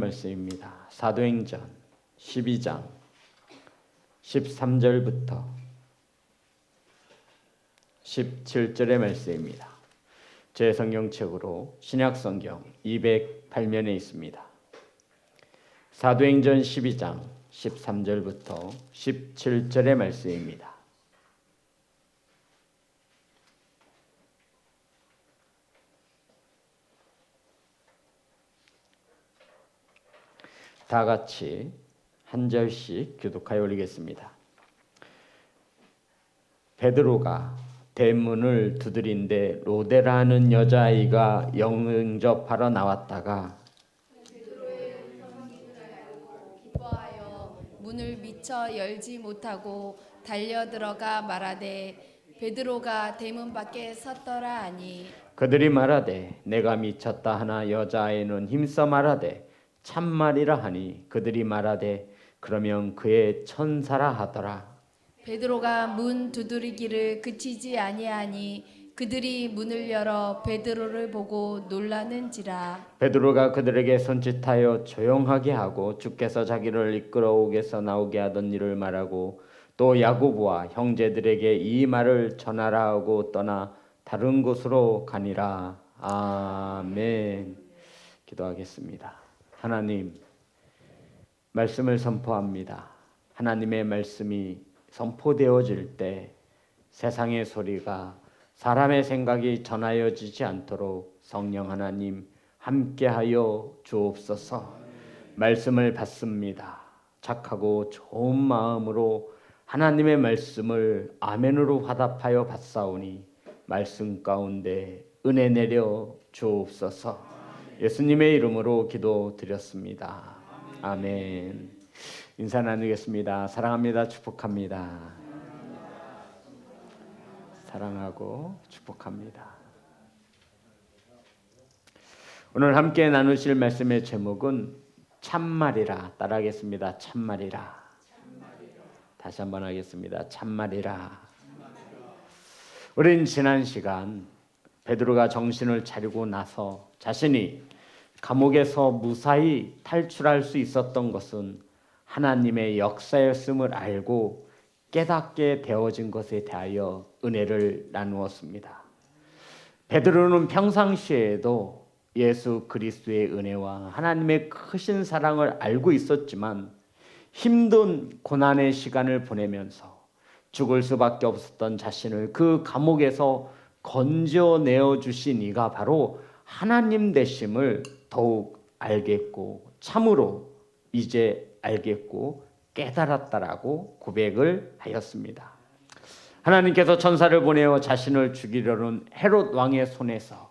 말씀입니다. 사도행전 12장 13절부터 17절의 말씀입니다. 제 성경책으로 신약성경 208면에 있습니다. 사도행전 12장 13절부터 17절의 말씀입니다. 다 같이 한 절씩 교독하여 올리겠습니다. 베드로가 대문을 두드린데 로데라는 여자아이가 영접하러 나왔다가 베드로의 음성인 줄 알고 기뻐하여 문을 미처 열지 못하고 달려들어가 말하되 베드로가 대문 밖에 섰더라 하니 그들이 말하되 내가 미쳤다 하나 여자아이는 힘써 말하되 참말이라 하니 그들이 말하되 그러면 그의 천사라 하더라. 베드로가 문 두드리기를 그치지 아니하니 그들이 문을 열어 베드로를 보고 놀라는지라. 베드로가 그들에게 손짓하여 조용하게 하고 주께서 자기를 이끌어오게서 나오게 하던 일을 말하고 또 야고보와 형제들에게 이 말을 전하라 하고 떠나 다른 곳으로 가니라. 아멘. 기도하겠습니다. 하나님, 말씀을 선포합니다. 하나님의 말씀이 선포되어질 때 세상의 소리가 사람의 생각이 전하여지지 않도록 성령 하나님 함께하여 주옵소서. 말씀을 받습니다. 착하고 좋은 마음으로 하나님의 말씀을 아멘으로 화답하여 받사오니 말씀 가운데 은혜 내려 주옵소서. 예수님의 이름으로 기도드렸습니다. 아멘. 인사 나누겠습니다. 사랑합니다. 축복합니다. 사랑하고 축복합니다. 오늘 함께 나누실 말씀의 제목은 참말이라. 따라하겠습니다. 참말이라. 다시 한번 하겠습니다. 참말이라. 우린 지난 시간 베드로가 정신을 차리고 나서 자신이 감옥에서 무사히 탈출할 수 있었던 것은 하나님의 역사였음을 알고 깨닫게 되어진 것에 대하여 은혜를 나누었습니다. 베드로는 평상시에도 예수 그리스도의 은혜와 하나님의 크신 사랑을 알고 있었지만 힘든 고난의 시간을 보내면서 죽을 수밖에 없었던 자신을 그 감옥에서 건져내어 주신 이가 바로 하나님 되심을 더욱 알겠고 참으로 이제 알겠고 깨달았다라고 고백을 하였습니다. 하나님께서 천사를 보내어 자신을 죽이려는 헤롯 왕의 손에서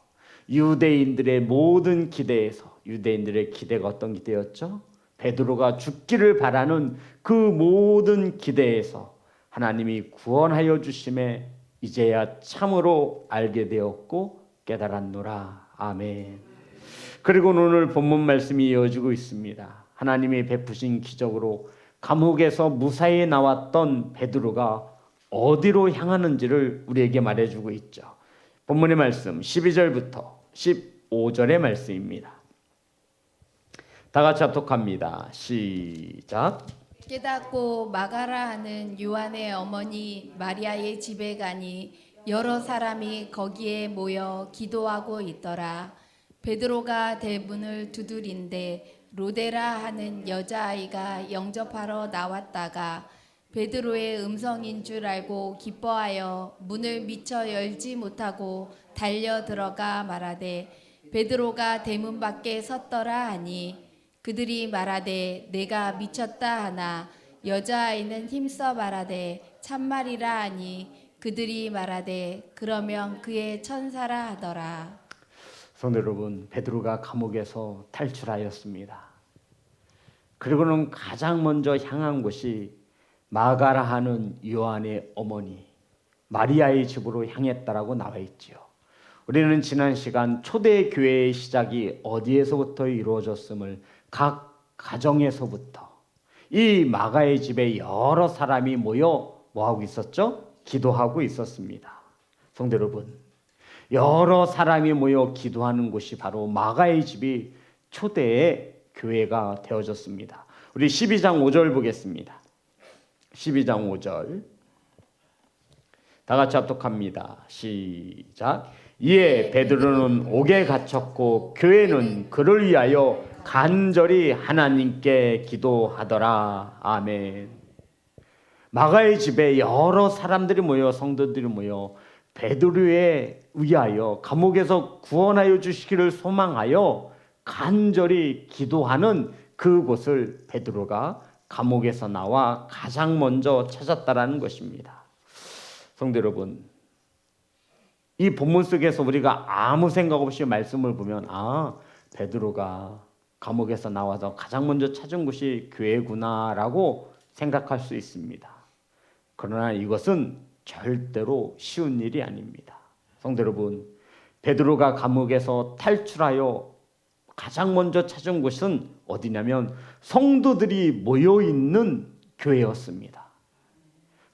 유대인들의 모든 기대에서, 유대인들의 기대가 어떤 기대였죠? 베드로가 죽기를 바라는 그 모든 기대에서 하나님이 구원하여 주심에 이제야 참으로 알게 되었고 깨달았노라. 아멘. 그리고 오늘 본문 말씀이 이어지고 있습니다. 하나님이 베푸신 기적으로 감옥에서 무사히 나왔던 베드로가 어디로 향하는지를 우리에게 말해주고 있죠. 본문의 말씀 12절부터 15절의 말씀입니다. 다 같이 합독합니다. 시작. 깨닫고 마가라 하는 요한의 어머니 마리아의 집에 가니 여러 사람이 거기에 모여 기도하고 있더라. 베드로가 대문을 두드린데 로데라 하는 여자아이가 영접하러 나왔다가 베드로의 음성인 줄 알고 기뻐하여 문을 미처 열지 못하고 달려 들어가 말하되 베드로가 대문 밖에 섰더라 하니 그들이 말하되 내가 미쳤다 하나 여자아이는 힘써 말하되 참말이라 하니 그들이 말하되 그러면 그의 천사라 하더라. 성도 여러분, 베드로가 감옥에서 탈출하였습니다. 그리고는 가장 먼저 향한 곳이 마가라 하는 요한의 어머니 마리아의 집으로 향했다라고 나와 있지요. 우리는 지난 시간 초대교회의 시작이 어디에서부터 이루어졌음을 각 가정에서부터 이 마가의 집에 여러 사람이 모여 뭐하고 있었죠? 기도하고 있었습니다. 성도 여러분, 여러 사람이 모여 기도하는 곳이 바로 마가의 집이 초대의 교회가 되어졌습니다. 우리 12장 5절 보겠습니다. 12장 5절 다 같이 합독합니다. 시작. 이에 베드로는 옥에 갇혔고 교회는 그를 위하여 간절히 하나님께 기도하더라. 아멘. 마가의 집에 여러 사람들이 모여 성도들이 모여 베드로에 위하여 감옥에서 구원하여 주시기를 소망하여 간절히 기도하는 그곳을 베드로가 감옥에서 나와 가장 먼저 찾았다라는 것입니다. 성도 여러분, 이 본문 속에서 우리가 아무 생각 없이 말씀을 보면 베드로가 감옥에서 나와서 가장 먼저 찾은 곳이 교회구나라고 생각할 수 있습니다. 그러나 이것은 절대로 쉬운 일이 아닙니다. 성도 여러분, 베드로가 감옥에서 탈출하여 가장 먼저 찾은 곳은 어디냐면 성도들이 모여있는 교회였습니다.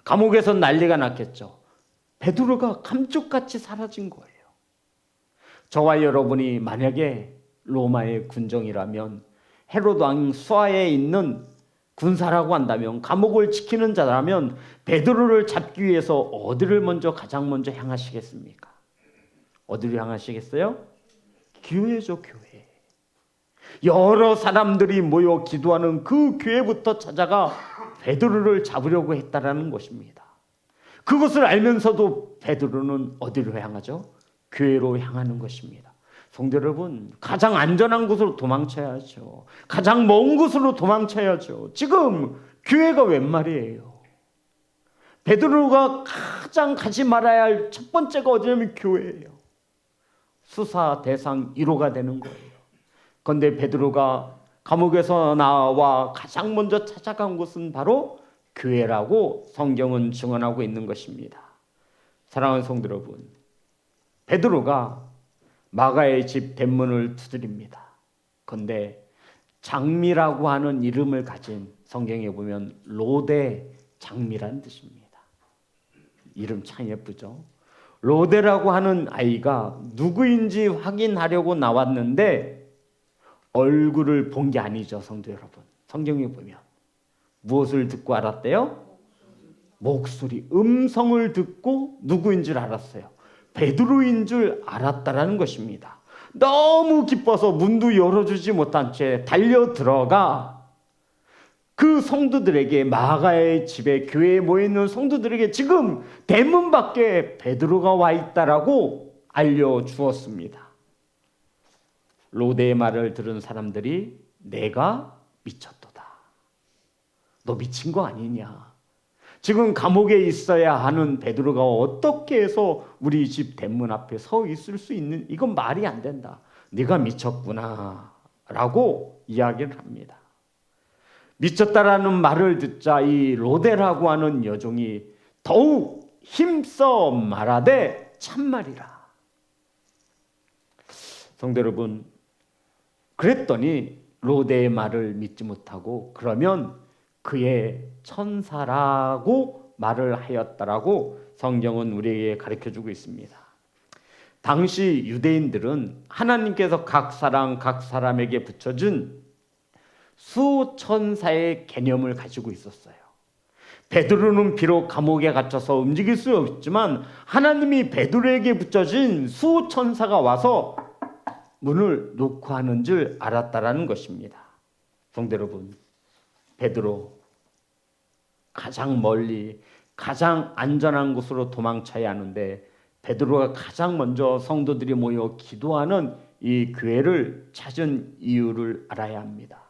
감옥에서 난리가 났겠죠. 베드로가 감쪽같이 사라진 거예요. 저와 여러분이 만약에 로마의 군정이라면 헤로드 왕 수하에 있는 군사라고 한다면, 감옥을 지키는 자라면 베드로를 잡기 위해서 어디를 가장 먼저 향하시겠습니까? 어디를 향하시겠어요? 교회죠, 교회. 여러 사람들이 모여 기도하는 그 교회부터 찾아가 베드로를 잡으려고 했다라는 것입니다. 그것을 알면서도 베드로는 어디로 향하죠? 교회로 향하는 것입니다. 성도 여러분, 가장 안전한 곳으로 도망쳐야죠. 가장 먼 곳으로 도망쳐야죠. 지금 교회가 웬 말이에요? 베드로가 가장 가지 말아야 할 첫 번째가 어디냐면 교회예요. 수사 대상 1호가 되는 거예요. 그런데 베드로가 감옥에서 나와 가장 먼저 찾아간 곳은 바로 교회라고 성경은 증언하고 있는 것입니다. 사랑하는 성도 여러분, 베드로가 마가의 집 대문을 두드립니다. 그런데 장미라고 하는 이름을 가진, 성경에 보면 로데 장미라는 뜻입니다. 이름 참 예쁘죠? 로데라고 하는 아이가 누구인지 확인하려고 나왔는데 얼굴을 본 게 아니죠, 성도 여러분. 성경에 보면 무엇을 듣고 알았대요? 목소리, 음성을 듣고 누구인 줄 알았어요. 베드로인 줄 알았다라는 것입니다. 너무 기뻐서 문도 열어주지 못한 채 달려 들어가 그 성도들에게, 마가의 집에 교회에 모여있는 성도들에게 지금 대문 밖에 베드로가 와 있다라고 알려주었습니다. 로데의 말을 들은 사람들이 내가 미쳤도다. 너 미친 거 아니냐? 지금 감옥에 있어야 하는 베드로가 어떻게 해서 우리 집 대문 앞에 서 있을 수 있는, 이건 말이 안 된다. 네가 미쳤구나 라고 이야기를 합니다. 미쳤다라는 말을 듣자 이 로데라고 하는 여종이 더욱 힘써 말하되 참말이라. 성도 여러분, 그랬더니 로데의 말을 믿지 못하고 그러면 그의 천사라고 말을 하였다라고 성경은 우리에게 가르쳐주고 있습니다. 당시 유대인들은 하나님께서 각 사람 각 사람에게 붙여준 수천사의 개념을 가지고 있었어요. 베드로는 비록 감옥에 갇혀서 움직일 수 없지만 하나님이 베드로에게 붙여진 수천사가 와서 문을 놓고 하는 줄 알았다라는 것입니다. 성도 여러분, 베드로 가장 멀리 가장 안전한 곳으로 도망쳐야 하는데 베드로가 가장 먼저 성도들이 모여 기도하는 이 교회를 찾은 이유를 알아야 합니다.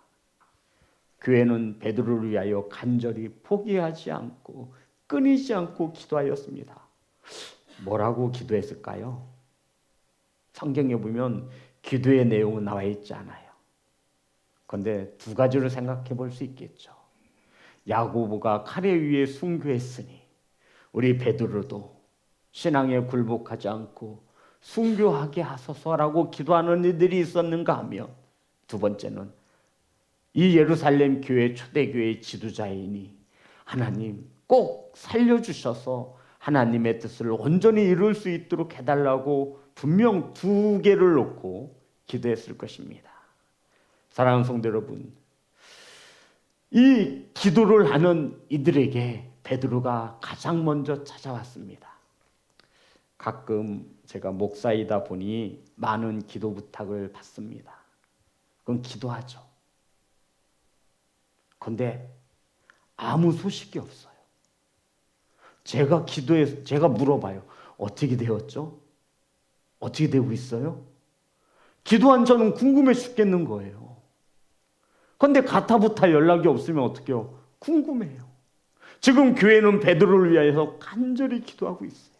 교회는 베드로를 위하여 간절히 포기하지 않고 끊이지 않고 기도하였습니다. 뭐라고 기도했을까요? 성경에 보면 기도의 내용은 나와 있지 않아요. 그런데 두 가지로 생각해 볼 수 있겠죠. 야고보가 칼에 위에 순교했으니 우리 베드로도 신앙에 굴복하지 않고 순교하게 하소서라고 기도하는 이들이 있었는가 하면, 두 번째는 이 예루살렘 교회 초대교회의 지도자이니 하나님 꼭 살려주셔서 하나님의 뜻을 온전히 이룰 수 있도록 해달라고 분명 두 개를 놓고 기도했을 것입니다. 사랑하는 성도 여러분, 이 기도를 하는 이들에게 베드로가 가장 먼저 찾아왔습니다. 가끔 제가 목사이다 보니 많은 기도 부탁을 받습니다. 그건 기도하죠. 그런데 아무 소식이 없어요. 제가 물어봐요. 어떻게 되었죠? 어떻게 되고 있어요? 기도한 저는 궁금해 죽겠는 거예요. 그런데 가타부타 연락이 없으면 어떡해요? 궁금해요. 지금 교회는 베드로를 위해서 간절히 기도하고 있어요.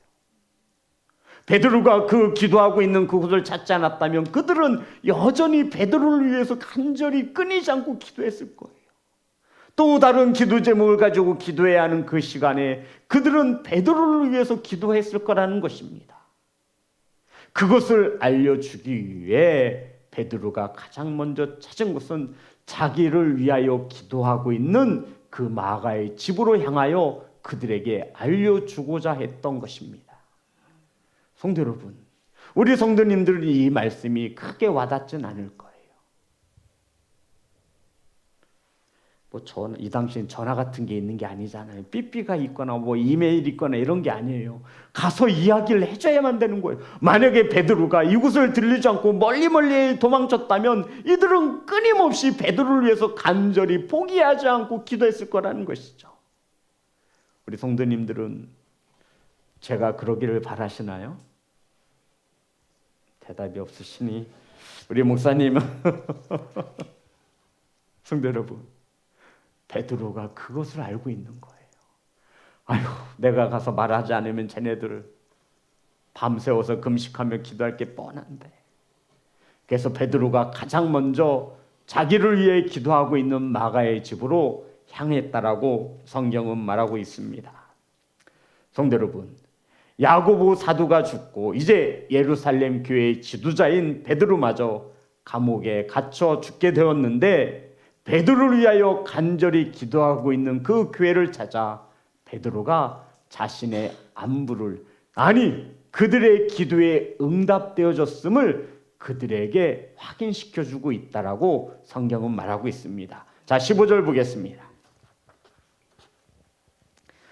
베드로가 그 기도하고 있는 그곳을 찾지 않았다면 그들은 여전히 베드로를 위해서 간절히 끊이지 않고 기도했을 거예요. 또 다른 기도 제목을 가지고 기도해야 하는 그 시간에 그들은 베드로를 위해서 기도했을 거라는 것입니다. 그것을 알려주기 위해 베드로가 가장 먼저 찾은 것은 자기를 위하여 기도하고 있는 그 마가의 집으로 향하여 그들에게 알려주고자 했던 것입니다. 성도 여러분, 우리 성도님들은 이 말씀이 크게 와닿진 않을 거예요. 이 당시엔 전화 같은 게 있는 게 아니잖아요. 삐삐가 있거나 이메일 있거나 이런 게 아니에요. 가서 이야기를 해줘야만 되는 거예요. 만약에 베드로가 이곳을 들리지 않고 멀리 도망쳤다면 이들은 끊임없이 베드로를 위해서 간절히 포기하지 않고 기도했을 거라는 것이죠. 우리 성도님들은 제가 그러기를 바라시나요? 대답이 없으시니 우리 목사님은 성도 여러분, 베드로가 그것을 알고 있는 거예요. 아유, 내가 가서 말하지 않으면 쟤네들을 밤새워서 금식하며 기도할 게 뻔한데. 그래서 베드로가 가장 먼저 자기를 위해 기도하고 있는 마가의 집으로 향했다라고 성경은 말하고 있습니다. 성도 여러분, 야고보 사도가 죽고 이제 예루살렘 교회의 지도자인 베드로마저 감옥에 갇혀 죽게 되었는데 베드로를 위하여 간절히 기도하고 있는 그 교회를 찾아 베드로가 자신의 안부를, 그들의 기도에 응답되어졌음을 그들에게 확인시켜주고 있다라고 성경은 말하고 있습니다. 자, 15절 보겠습니다.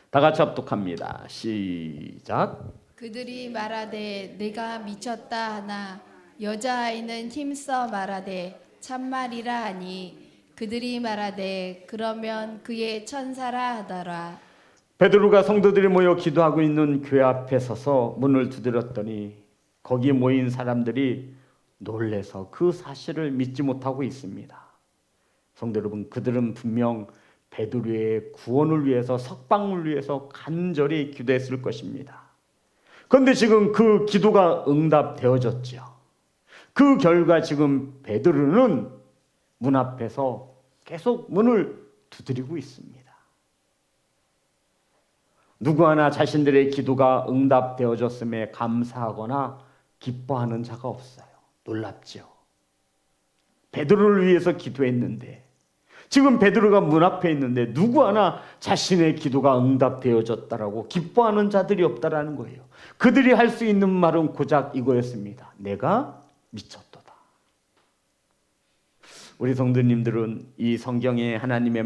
다 같이 합독합니다. 시작. 그들이 말하되 내가 미쳤다 하나 여자아이는 힘써 말하되 참말이라 하니 그들이 말하되 그러면 그의 천사라 하더라. 베드로가 성도들이 모여 기도하고 있는 교회 앞에 서서 문을 두드렸더니 거기 모인 사람들이 놀래서 그 사실을 믿지 못하고 있습니다. 성도 여러분, 그들은 분명 베드로의 구원을 위해서, 석방을 위해서 간절히 기도했을 것입니다. 그런데 지금 그 기도가 응답되어졌죠. 그 결과 지금 베드로는 문 앞에서 계속 문을 두드리고 있습니다. 누구 하나 자신들의 기도가 응답되어졌음에 감사하거나 기뻐하는 자가 없어요. 놀랍죠. 베드로를 위해서 기도했는데, 지금 베드로가 문 앞에 있는데 누구 하나 자신의 기도가 응답되어졌다라고 기뻐하는 자들이 없다라는 거예요. 그들이 할 수 있는 말은 고작 이거였습니다. 내가 미쳤도다. 우리 성도님들은 이 성경의 하나님의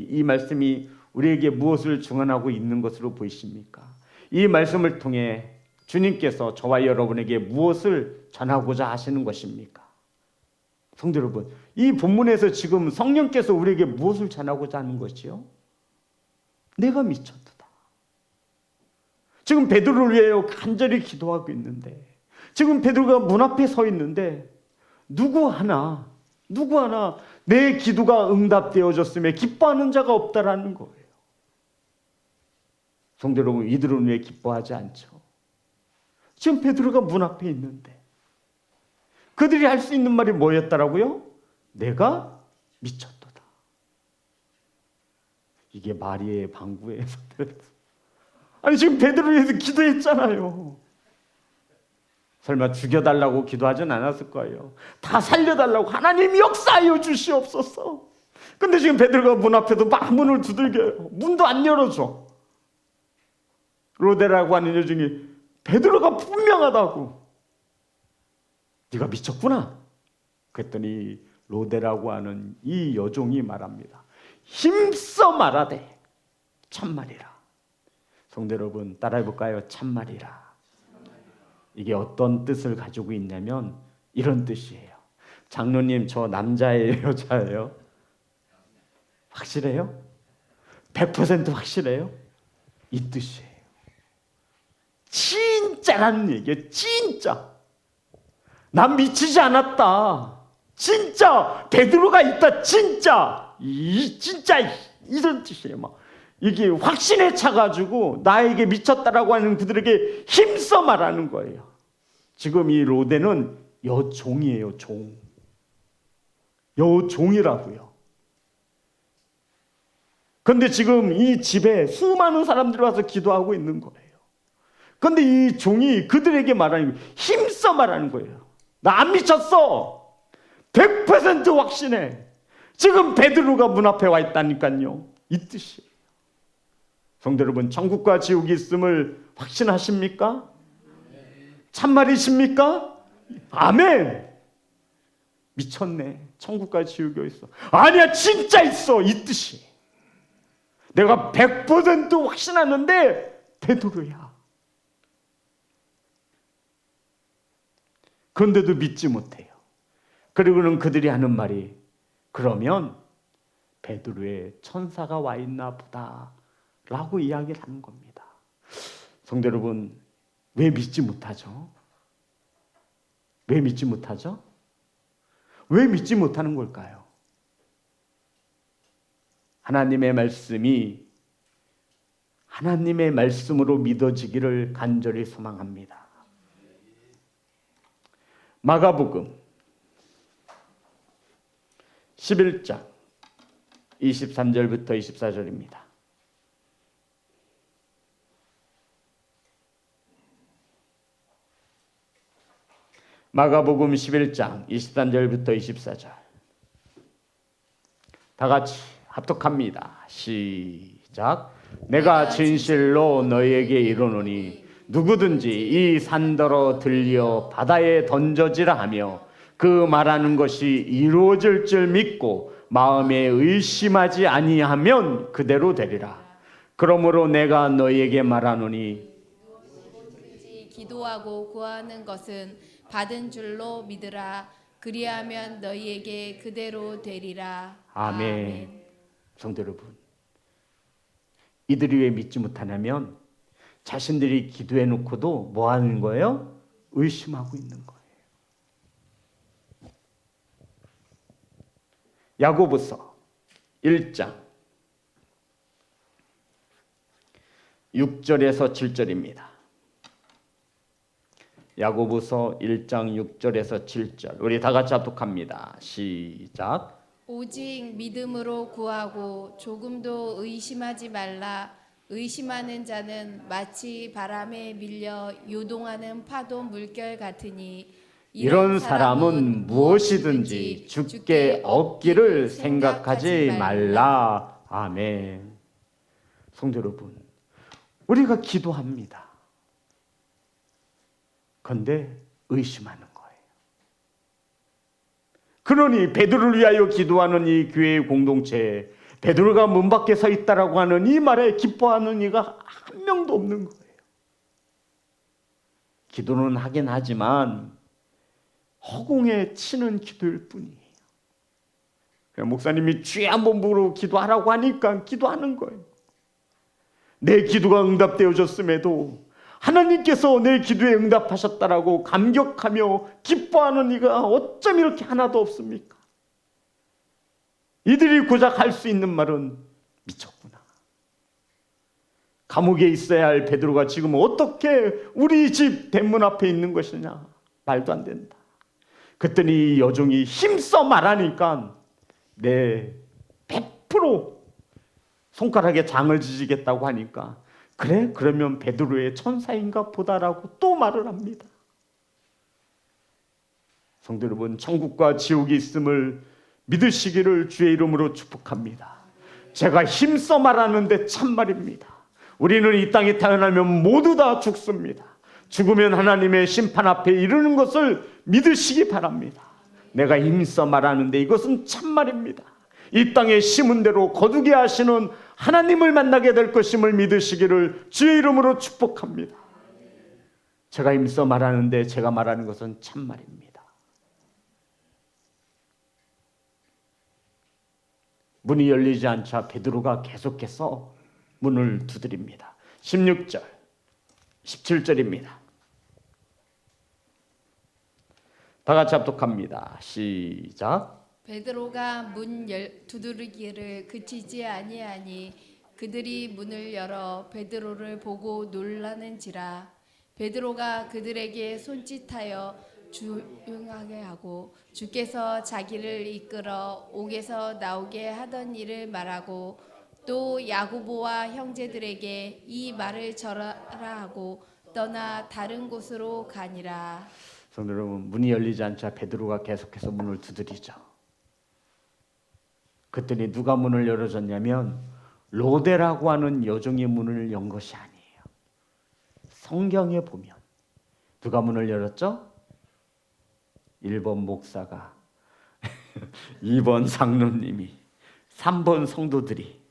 이 말씀이 우리에게 무엇을 증언하고 있는 것으로 보이십니까? 이 말씀을 통해 주님께서 저와 여러분에게 무엇을 전하고자 하시는 것입니까? 성도 여러분, 이 본문에서 지금 성령께서 우리에게 무엇을 전하고자 하는 것이요? 내가 미쳤도다. 지금 베드로를 위하여 간절히 기도하고 있는데, 지금 베드로가 문 앞에 서 있는데 누구 하나 내 기도가 응답되어졌음에 기뻐하는 자가 없다라는 거예요. 성도 여러분, 이들은 왜 기뻐하지 않죠? 지금 베드로가 문 앞에 있는데 그들이 할 수 있는 말이 뭐였다라고요? 내가 미쳤도다. 이게 마리아의 방구예요. 지금 베드로를 위해서 기도했잖아요. 설마 죽여달라고 기도하진 않았을 거예요. 다 살려달라고, 하나님 역사하여 주시옵소서. 근데 지금 베드로가 문 앞에서 막 문을 두들겨요. 문도 안 열어줘. 로데라고 하는 여중이 베드로가 분명하다고, 네가 미쳤구나. 그랬더니 로데라고 하는 이 여종이 말합니다. 힘써 말하되 참말이라. 성도 여러분, 따라해볼까요? 참말이라. 이게 어떤 뜻을 가지고 있냐면 이런 뜻이에요. 장로님, 저 남자예요, 여자예요? 확실해요? 100% 확실해요? 이 뜻이에요. 진짜라는 얘기예요. 진짜. 난 미치지 않았다. 진짜 베드로가 있다. 진짜. 진짜 이런 뜻이에요. 막 이게 확신에 차가지고 나에게 미쳤다라고 하는 그들에게 힘써 말하는 거예요. 지금 이 로데는 여종이에요. 종. 여종이라고요. 그런데 지금 이 집에 수많은 사람들이 와서 기도하고 있는 거예요. 그런데 이 종이 그들에게 말하는 거예요. 힘써 말하는 거예요. 나 안 미쳤어. 100% 확신해. 지금 베드로가 문 앞에 와 있다니까요. 이 뜻이에요. 성도 여러분, 천국과 지옥이 있음을 확신하십니까? 참말이십니까? 아멘. 미쳤네. 천국과 지옥이 있어. 아니야, 진짜 있어. 이 뜻이. 내가 100% 확신하는데 베드로야. 그런데도 믿지 못해요. 그리고는 그들이 하는 말이, 그러면 베드로의 천사가 와 있나 보다 라고 이야기를 하는 겁니다. 성도 여러분, 왜 믿지 못하죠? 왜 믿지 못하죠? 왜 믿지 못하는 걸까요? 하나님의 말씀이 하나님의 말씀으로 믿어지기를 간절히 소망합니다. 마가복음 11장 23절부터 24절입니다. 마가복음 11장 23절부터 24절. 다 같이 합독합니다. 시작. 내가 진실로 너희에게 이르노니 누구든지 이 산더러 들려 바다에 던져지라 하며 그 말하는 것이 이루어질 줄 믿고 마음에 의심하지 아니하면 그대로 되리라. 그러므로 내가 너희에게 말하노니 기도하고 구하는 것은 받은 줄로 믿으라. 그리하면 너희에게 그대로 되리라. 아멘. 성도 여러분, 이들이 왜 믿지 못하냐면 자신들이 기도해 놓고도 뭐 하는 거예요? 의심하고 있는 거예요. 야고보서 1장 6절에서 7절입니다. 야고보서 1장 6절에서 7절. 우리 다 같이 합독합니다. 시작. 오직 믿음으로 구하고 조금도 의심하지 말라. 의심하는 자는 마치 바람에 밀려 요동하는 파도 물결 같으니 이런 사람은 무엇이든지 주께 얻기를 생각하지 말라. 아멘. 성도 여러분, 우리가 기도합니다. 그런데 의심하는 거예요. 그러니 베드로를 위하여 기도하는 이 교회의 공동체에 베드로가 문 밖에 서 있다라고 하는 이 말에 기뻐하는 이가 한 명도 없는 거예요. 기도는 하긴 하지만 허공에 치는 기도일 뿐이에요. 그냥 목사님이 주에 한번 부르고 기도하라고 하니까 기도하는 거예요. 내 기도가 응답되어졌음에도 하나님께서 내 기도에 응답하셨다라고 감격하며 기뻐하는 이가 어쩜 이렇게 하나도 없습니까? 이들이 고작 할 수 있는 말은 미쳤구나. 감옥에 있어야 할 베드로가 지금 어떻게 우리 집 대문 앞에 있는 것이냐? 말도 안 된다. 그랬더니 여종이 힘써 말하니까 내 100% 손가락에 장을 지지겠다고 하니까 그래? 그러면 베드로의 천사인가 보다라고 또 말을 합니다. 성도 여러분, 천국과 지옥이 있음을 믿으시기를 주의 이름으로 축복합니다. 제가 힘써 말하는데 참말입니다. 우리는 이 땅에 태어나면 모두 다 죽습니다. 죽으면 하나님의 심판 앞에 이르는 것을 믿으시기 바랍니다. 내가 힘써 말하는데 이것은 참말입니다. 이 땅에 심은 대로 거두게 하시는 하나님을 만나게 될 것임을 믿으시기를 주의 이름으로 축복합니다. 제가 힘써 말하는데 제가 말하는 것은 참말입니다. 문이 열리지 않자 베드로가 계속해서 문을 두드립니다. 16절, 17절입니다. 다 같이 합독합니다. 시작. 베드로가 두드리기를 그치지 아니하니 그들이 문을 열어 베드로를 보고 놀라는지라. 베드로가 그들에게 손짓하여 조용하게 하고 주께서 자기를 이끌어 옥에서 나오게 하던 일을 말하고 또 야고보와 형제들에게 이 말을 전하라 하고 떠나 다른 곳으로 가니라. 성도 여러분, 문이 열리지 않자 베드로가 계속해서 문을 두드리죠. 그랬더니 누가 문을 열어줬냐면 로데라고 하는 여종이 문을 연 것이 아니에요. 성경에 보면 누가 문을 열었죠? 1번 목사가 2번 장로님이 3번 성도들이.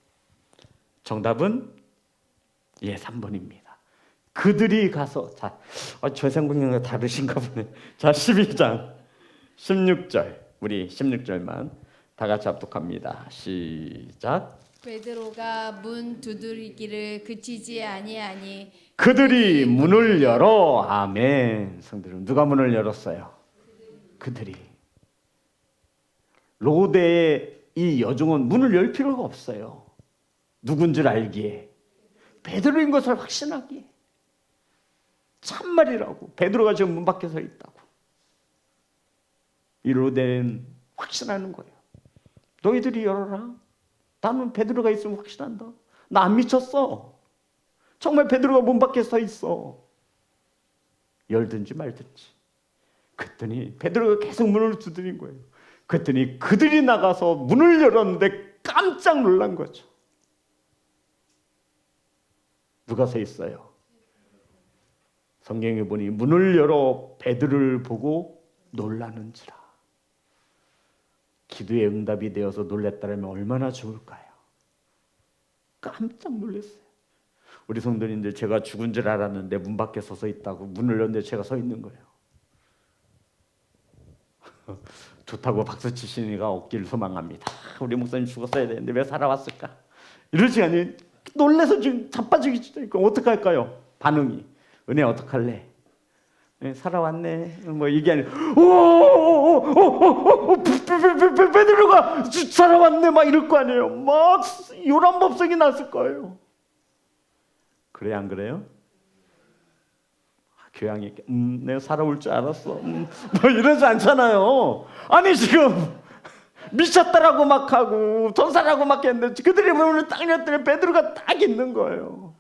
정답은 3번입니다. 그들이 가서 저 생각과 다르신가 보네. 자, 12장 16절 우리 16절만 다 같이 합독합니다. 시작. 베드로가 문 두드리기를 그치지 아니하니 그들이 문을 열어. 아멘. 성도들, 누가 문을 열었어요? 그들이. 로데의 이 여종은 문을 열 필요가 없어요. 누군 줄 알기에, 베드로인 것을 확신하기에. 참말이라고. 베드로가 지금 문 밖에 서 있다고. 이 로데는 확신하는 거예요. 너희들이 열어라. 나는 베드로가 있으면 확신한다. 나 안 미쳤어. 정말 베드로가 문 밖에 서 있어. 열든지 말든지. 그랬더니 베드로가 계속 문을 두드린 거예요. 그랬더니 그들이 나가서 문을 열었는데 깜짝 놀란 거죠. 누가 서 있어요? 성경에 보니 문을 열어 베드로를 보고 놀라는지라. 기도의 응답이 되어서 놀랬다면 얼마나 좋을까요? 깜짝 놀랐어요. 우리 성도님들, 제가 죽은 줄 알았는데 문 밖에 서서 있다고. 문을 열었는데 제가 서 있는 거예요. 좋다고 박수 치시니까 없기를 소망합니다. 우리 목사님 죽었어야 되는데 왜 살아왔을까? 이럴 시간이 놀라서 지금 자빠지기 시작하니까 어떡할까요? 반응이. 은혜 어떡할래? 살아왔네. 뭐 이게 아니라 베드로가 살아왔네 막 이럴 거 아니에요. 막 요란법석이 났을 거예요. 그래 안 그래요? 교양이 있게 내가 살아올 줄 알았어. 뭐 이러지 않잖아요. 아니 지금 미쳤다라고 막 하고 전사라고 막 했는데 그들이 문을 딱 열었더니 베드로가 딱 있는 거예요.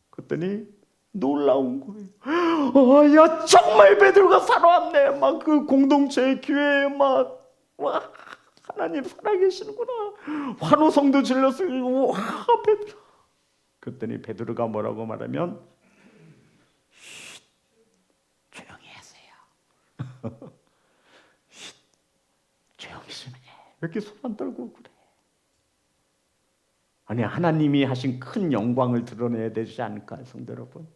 그랬더니 놀라운 거예요. 야 정말 베드로가 살아왔네. 막 그 공동체 교회에 막 와, 하나님 살아계시는구나. 환호성도 질렀어요. 와 베드로. 그랬더니 베드로가 뭐라고 말하면 조용히 하세요. 조용히 좀 해. 왜 이렇게 손 안 떨고 그래? 아니 하나님이 하신 큰 영광을 드러내야 되지 않을까요, 성도 여러분?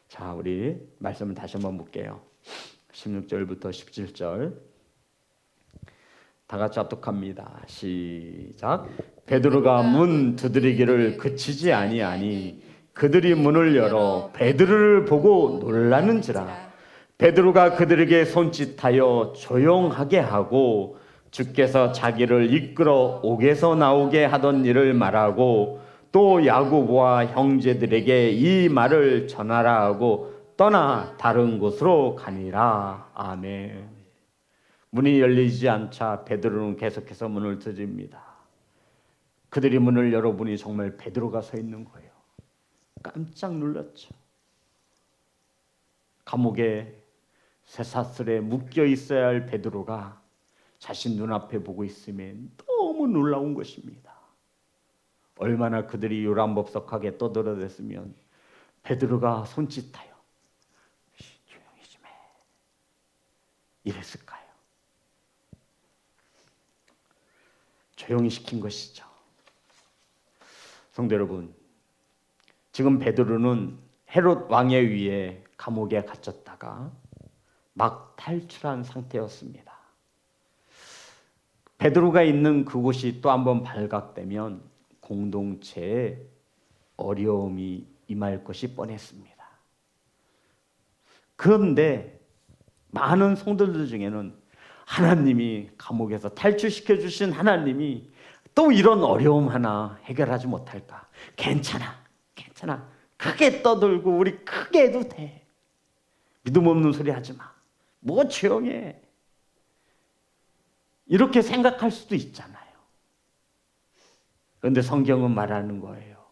자, 우리 말씀을 다시 한번 볼게요. 16절부터 17절 다 같이 합독합니다. 시작. 베드로가 문 두드리기를 그치지 아니하니 그들이 문을 열어 베드로를 보고 놀라는지라. 베드로가 그들에게 손짓하여 조용하게 하고 주께서 자기를 이끌어 옥에서 나오게 하던 일을 말하고 또 야고보와 형제들에게 이 말을 전하라 하고 떠나 다른 곳으로 가니라. 아멘. 문이 열리지 않자 베드로는 계속해서 문을 두드립니다. 그들이 문을 열어보니 정말 베드로가 서 있는 거예요. 깜짝 놀랐죠. 감옥에 쇠사슬에 묶여 있어야 할 베드로가 자신 눈앞에 보고 있으면 너무 놀라운 것입니다. 얼마나 그들이 요란법석하게 떠들어댔으면 베드로가 손짓하여 조용히 좀 해. 이랬을까요? 조용히 시킨 것이죠. 성도 여러분, 지금 베드로는 헤롯 왕에 의해 감옥에 갇혔다가 막 탈출한 상태였습니다. 베드로가 있는 그곳이 또 한번 발각되면 공동체에 어려움이 임할 것이 뻔했습니다. 그런데 많은 성도들 중에는 하나님이 감옥에서 탈출시켜 주신 하나님이 또 이런 어려움 하나 해결하지 못할까? 괜찮아. 크게 떠들고 우리 크게 해도 돼. 믿음 없는 소리 하지 마. 뭐 조용해. 이렇게 생각할 수도 있잖아요. 그런데 성경은 말하는 거예요.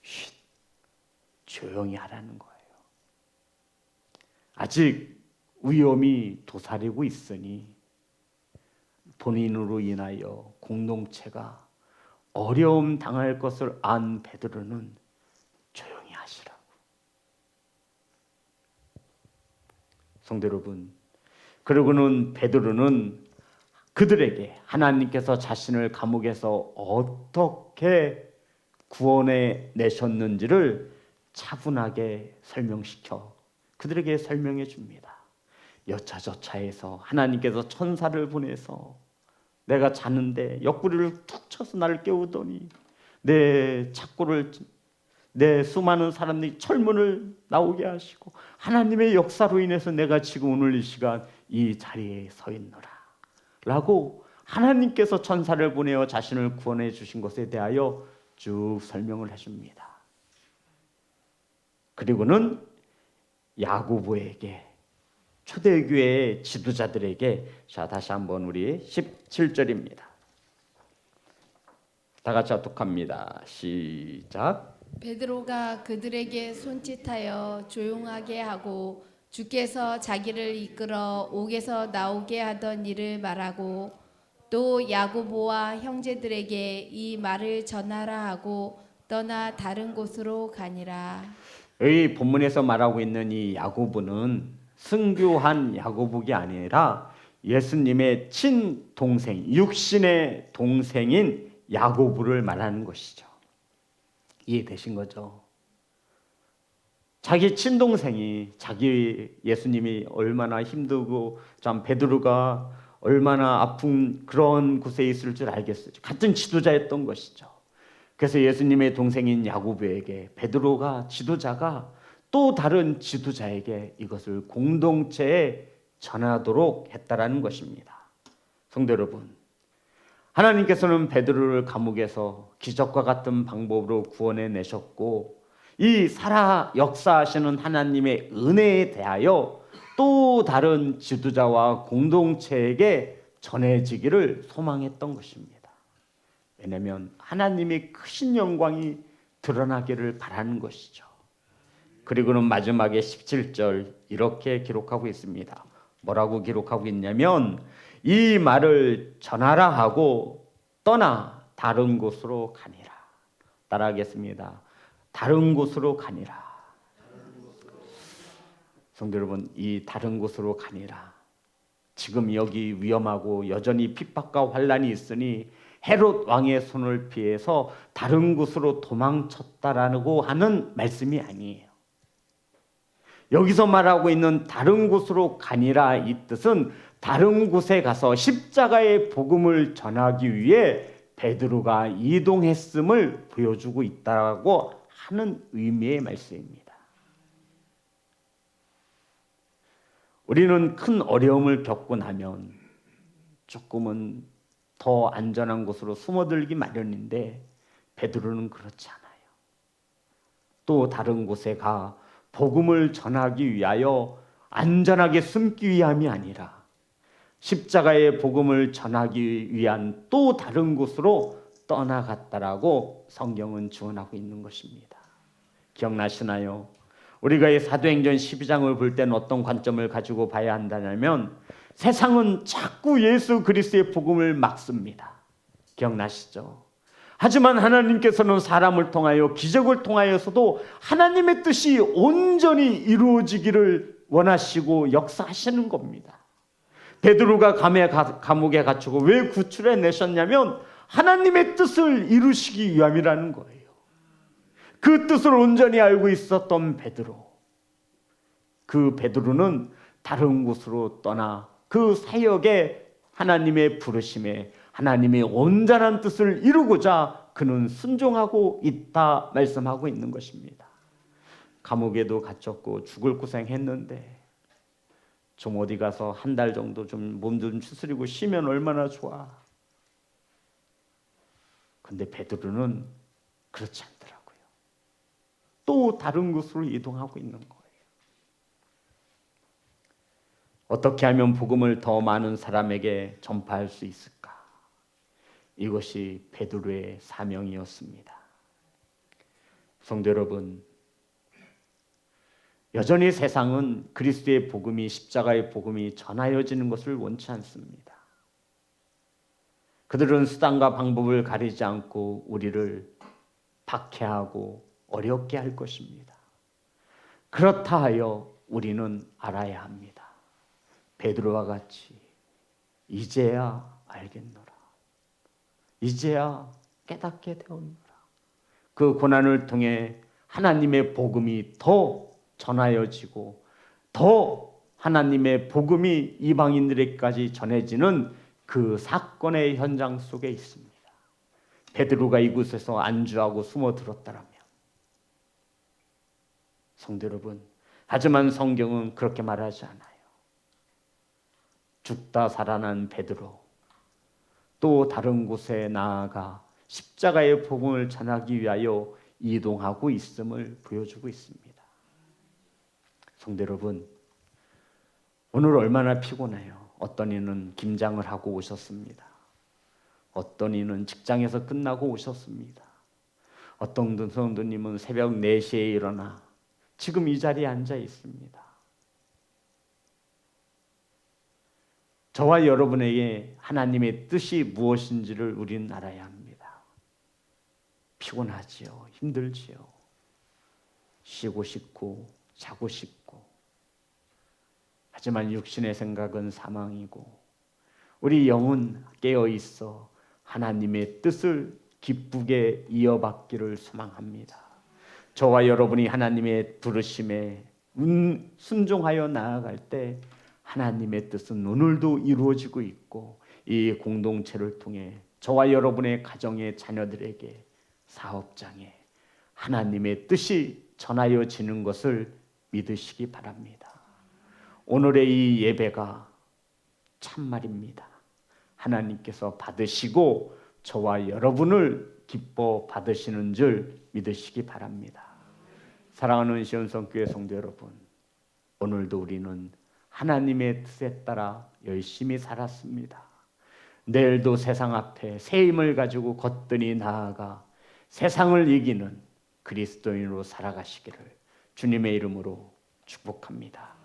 쉿, 조용히 하라는 거예요. 아직 위험이 도사리고 있으니 본인으로 인하여 공동체가 어려움 당할 것을 안 베드로는 조용히 하시라고. 성도 여러분, 그러고는 베드로는 그들에게 하나님께서 자신을 감옥에서 어떻게 구원해 내셨는지를 차분하게 설명시켜 그들에게 설명해 줍니다. 여차저차해서 하나님께서 천사를 보내서 내가 자는데 옆구리를 툭 쳐서 나를 깨우더니 내 수많은 사람들이 철문을 나오게 하시고 하나님의 역사로 인해서 내가 지금 오늘 이 시간 이 자리에 서 있노라 라고 하나님께서 천사를 보내어 자신을 구원해 주신 것에 대하여 쭉 설명을 해줍니다. 그리고는 야고보에게 초대교회의 지도자들에게, 자 다시 한번 우리 17절입니다. 다 같이 합독합니다. 시작. 베드로가 그들에게 손짓하여 조용하게 하고 주께서 자기를 이끌어 옥에서 나오게 하던 일을 말하고 또 야고보와 형제들에게 이 말을 전하라 하고 떠나 다른 곳으로 가니라. 여기 본문에서 말하고 있는 이 야고보는 순교한 야고보가 아니라 예수님의 친동생, 육신의 동생인 야고보를 말하는 것이죠. 이해되신 거죠? 자기 친동생이 예수님이 얼마나 힘들고 참 베드로가 얼마나 아픈 그런 곳에 있을 줄 알겠어요. 같은 지도자였던 것이죠. 그래서 예수님의 동생인 야고보에게 베드로가 지도자가 또 다른 지도자에게 이것을 공동체에 전하도록 했다라는 것입니다. 성도 여러분, 하나님께서는 베드로를 감옥에서 기적과 같은 방법으로 구원해 내셨고 이 살아 역사하시는 하나님의 은혜에 대하여 또 다른 지도자와 공동체에게 전해지기를 소망했던 것입니다. 왜냐하면 하나님의 크신 영광이 드러나기를 바라는 것이죠. 그리고는 마지막에 17절 이렇게 기록하고 있습니다. 뭐라고 기록하고 있냐면 이 말을 전하라 하고 떠나 다른 곳으로 가니라. 따라하겠습니다. 다른 곳으로 가니라. 성도 여러분, 이 다른 곳으로 가니라. 지금 여기 위험하고 여전히 핍박과 환란이 있으니 헤롯 왕의 손을 피해서 다른 곳으로 도망쳤다라고 하는 말씀이 아니에요. 여기서 말하고 있는 다른 곳으로 가니라 이 뜻은 다른 곳에 가서 십자가의 복음을 전하기 위해 베드로가 이동했음을 보여주고 있다고 하는 의미의 말씀입니다. 우리는 큰 어려움을 겪고 나면 조금은 더 안전한 곳으로 숨어들기 마련인데 베드로는 그렇지 않아요. 또 다른 곳에 가 복음을 전하기 위하여 안전하게 숨기 위함이 아니라 십자가의 복음을 전하기 위한 또 다른 곳으로 떠나갔다라고 성경은 주원하고 있는 것입니다. 기억나시나요? 우리가 이 사도행전 12장을 볼 때는 어떤 관점을 가지고 봐야 한다면 세상은 자꾸 예수 그리스도의 복음을 막습니다. 기억나시죠? 하지만 하나님께서는 사람을 통하여 기적을 통하여서도 하나님의 뜻이 온전히 이루어지기를 원하시고 역사하시는 겁니다. 베드로가 감옥에 갇히고 왜 구출해 내셨냐면 하나님의 뜻을 이루시기 위함이라는 거예요. 그 뜻을 온전히 알고 있었던 베드로, 그 베드로는 다른 곳으로 떠나 그 사역에 하나님의 부르심에 하나님의 온전한 뜻을 이루고자 그는 순종하고 있다 말씀하고 있는 것입니다. 감옥에도 갇혔고 죽을 고생했는데 좀 어디 가서 한 달 정도 좀 몸 좀 추스리고 쉬면 얼마나 좋아. 근데 베드로는 그렇지 않더라고요. 또 다른 곳으로 이동하고 있는 거예요. 어떻게 하면 복음을 더 많은 사람에게 전파할 수 있을까? 이것이 베드로의 사명이었습니다. 성도 여러분, 여전히 세상은 그리스도의 복음이, 십자가의 복음이 전하여지는 것을 원치 않습니다. 그들은 수단과 방법을 가리지 않고 우리를 박해하고 어렵게 할 것입니다. 그렇다 하여 우리는 알아야 합니다. 베드로와 같이 이제야 알겠노라. 이제야 깨닫게 되었노라. 그 고난을 통해 하나님의 복음이 더 전하여지고 더 하나님의 복음이 이방인들에게까지 전해지는 그 사건의 현장 속에 있습니다. 베드로가 이곳에서 안주하고 숨어들었다라면, 성도 여러분, 하지만 성경은 그렇게 말하지 않아요. 죽다 살아난 베드로, 또 다른 곳에 나아가 십자가의 복음을 전하기 위하여 이동하고 있음을 보여주고 있습니다. 성도 여러분, 오늘 얼마나 피곤해요. 어떤 이는 김장을 하고 오셨습니다. 어떤 이는 직장에서 끝나고 오셨습니다. 어떤 성도님은 새벽 4시에 일어나 지금 이 자리에 앉아 있습니다. 저와 여러분에게 하나님의 뜻이 무엇인지를 우리는 알아야 합니다. 피곤하지요. 힘들지요. 쉬고 싶고 자고 싶고, 하지만 육신의 생각은 사망이고 우리 영은 깨어 있어 하나님의 뜻을 기쁘게 이어받기를 소망합니다. 저와 여러분이 하나님의 부르심에 순종하여 나아갈 때 하나님의 뜻은 오늘도 이루어지고 있고, 이 공동체를 통해 저와 여러분의 가정의 자녀들에게, 사업장에 하나님의 뜻이 전하여지는 것을 믿으시기 바랍니다. 오늘의 이 예배가 참말입니다. 하나님께서 받으시고 저와 여러분을 기뻐 받으시는 줄 믿으시기 바랍니다. 사랑하는 시온성교회 성도 여러분, 오늘도 우리는 하나님의 뜻에 따라 열심히 살았습니다. 내일도 세상 앞에 새 힘을 가지고 거뜬히 나아가 세상을 이기는 그리스도인으로 살아가시기를 주님의 이름으로 축복합니다.